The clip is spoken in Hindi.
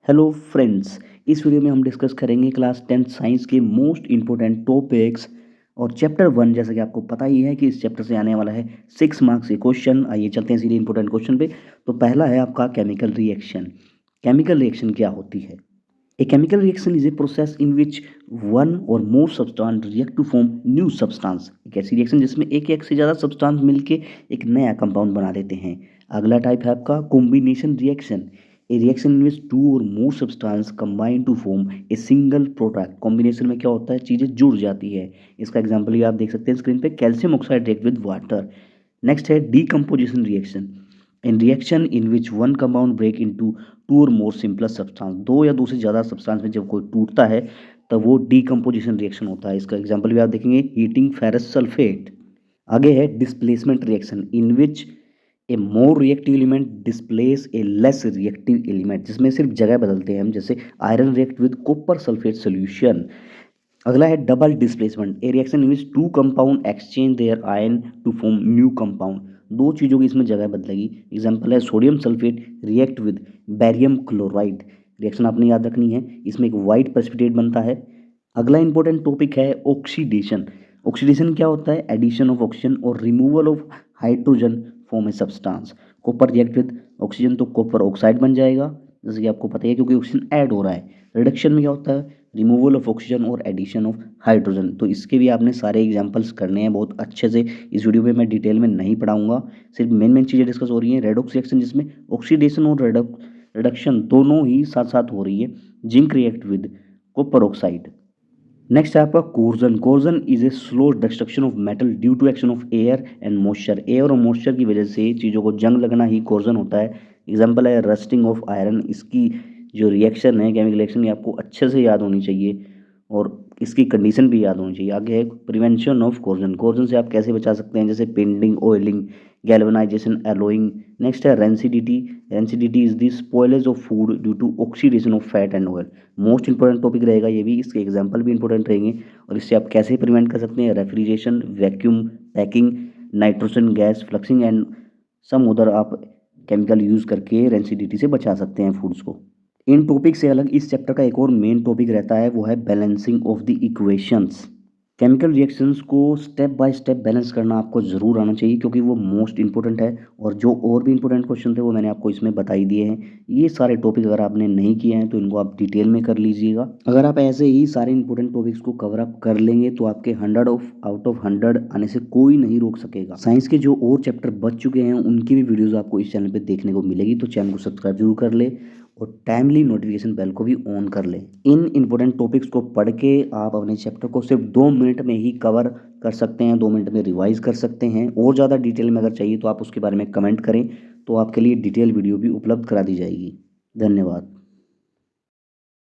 हेलो फ्रेंड्स, इस वीडियो में हम डिस्कस करेंगे क्लास 10th साइंस के मोस्ट इम्पोर्टेंट टॉपिक्स और चैप्टर 1। जैसा कि आपको पता ही है कि इस चैप्टर से आने वाला है 6 मार्क्स के क्वेश्चन। आइए चलते हैं सीधे इंपॉर्टेंट क्वेश्चन पे। तो पहला है आपका केमिकल रिएक्शन। केमिकल रिएक्शन क्या होती है? A chemical reaction is a process in which one or more substance react to form new substance. एक ऐसी रिएक्शन जिसमें एक से ज़्यादा सब्सटेंस मिलके एक नया कंपाउंड बना देते हैं। अगला टाइप है आपका combination reaction. A reaction in which two or more substance combine to form a single product. Combination में क्या होता है, चीज़ें जुड़ जाती है। इसका एग्जाम्पल भी आप देख सकते हैं स्क्रीन पे, calcium oxide react with water. Next है decomposition reaction. In reaction in which one compound break into two or more simple substance. दो या दो से ज़्यादा सब्सटेंस में जब कोई टूटता है तब वो डीकम्पोजिशन रिएक्शन होता है। इसका एग्जाम्पल भी आप देखेंगे, हीटिंग फेरस सल्फेट। आगे है displacement reaction in which a more reactive element displace a less reactive element, जिसमें सिर्फ जगह बदलते हैं हम, जैसे iron react with copper sulphate solution. अगला है double displacement. A reaction in which two compound exchange their ion to form new compound. दो चीज़ों की इसमें जगह बदलेगी। एग्जाम्पल है sodium sulphate react with barium chloride. Reaction आपने याद रखनी है, इसमें एक वाइट प्रेसिपिटेट बनता है। अगला इंपॉर्टेंट टॉपिक है ऑक्सीडेशन। ऑक्सीडेशन क्या होता है? एडिशन ऑफ ऑक्सीजन और removal of hydrogen form a substance. Copper react with oxygen तो कॉपर ऑक्साइड बन जाएगा, जैसे कि आपको पता है, क्योंकि ऑक्सीजन ऐड हो रहा है। रिडक्शन में क्या होता है? रिमूवल ऑफ ऑक्सीजन और एडिशन ऑफ हाइड्रोजन। तो इसके भी आपने सारे एग्जांपल्स करने हैं बहुत अच्छे से। इस वीडियो में मैं डिटेल में नहीं पढ़ाऊंगा, सिर्फ मेन चीज़ें डिस्कस हो रही हैं। रेडॉक्स रिएक्शन जिसमें ऑक्सीडेशन और रिडक्शन दोनों ही साथ साथ हो रही है। Zinc react with copper oxide. Next है आपका corrosion. Corrosion is a slow destruction of metal due to action of air and moisture. Air और मॉइस्चर की वजह से चीज़ों को जंग लगना ही कोर्जन होता है। एग्जाम्पल है रस्टिंग ऑफ आयरन। इसकी जो रिएक्शन है, केमिकल रिएक्शन, ये आपको अच्छे से याद होनी चाहिए और इसकी कंडीशन भी याद होनी चाहिए। आगे है प्रिवेंशन ऑफ कोर्जन। कोर्जन से आप कैसे बचा सकते हैं, जैसे painting, oiling, galvanization, alloying. Next है rancidity. Rancidity is the spoilage of food due to oxidation of fat and oil. Most important topic रहेगा ये भी, इसके एग्जाम्पल भी इंपॉर्टेंट रहेंगे और इससे आप कैसे प्रिवेंट कर सकते हैं। Refrigeration, vacuum packing, nitrogen gas flushing and some other आप केमिकल यूज़ करके रेंसिडिटी से बचा सकते हैं फूड्स को। इन टॉपिक से अलग इस चैप्टर का एक और मेन टॉपिक रहता है, वो है balancing of the equations. Chemical reactions को स्टेप बाय स्टेप बैलेंस करना आपको ज़रूर आना चाहिए, क्योंकि वो मोस्ट इंपॉर्टेंट है। और जो और भी इंपॉर्टेंट क्वेश्चन थे वो मैंने आपको इसमें बता ही दिए हैं। ये सारे टॉपिक अगर आपने नहीं किए हैं तो इनको आप डिटेल में कर लीजिएगा। अगर आप ऐसे ही सारे इंपॉर्टेंट टॉपिक्स को कवर अप कर लेंगे तो आपके 100 आउट ऑफ 100 आने से कोई नहीं रोक सकेगा। साइंस के जो और चैप्टर बच चुके हैं उनकी भी वीडियोज़ आपको इस चैनल पर देखने को मिलेगी, तो चैनल को सब्सक्राइब जरूर कर ले और टाइमली नोटिफिकेशन बेल को भी ऑन कर लें। इन इंपॉर्टेंट टॉपिक्स को पढ़ के आप अपने चैप्टर को सिर्फ 2 मिनट में ही कवर कर सकते हैं, 2 मिनट में रिवाइज कर सकते हैं। और ज़्यादा डिटेल में अगर चाहिए तो आप उसके बारे में कमेंट करें, तो आपके लिए डिटेल वीडियो भी उपलब्ध करा दी जाएगी। धन्यवाद।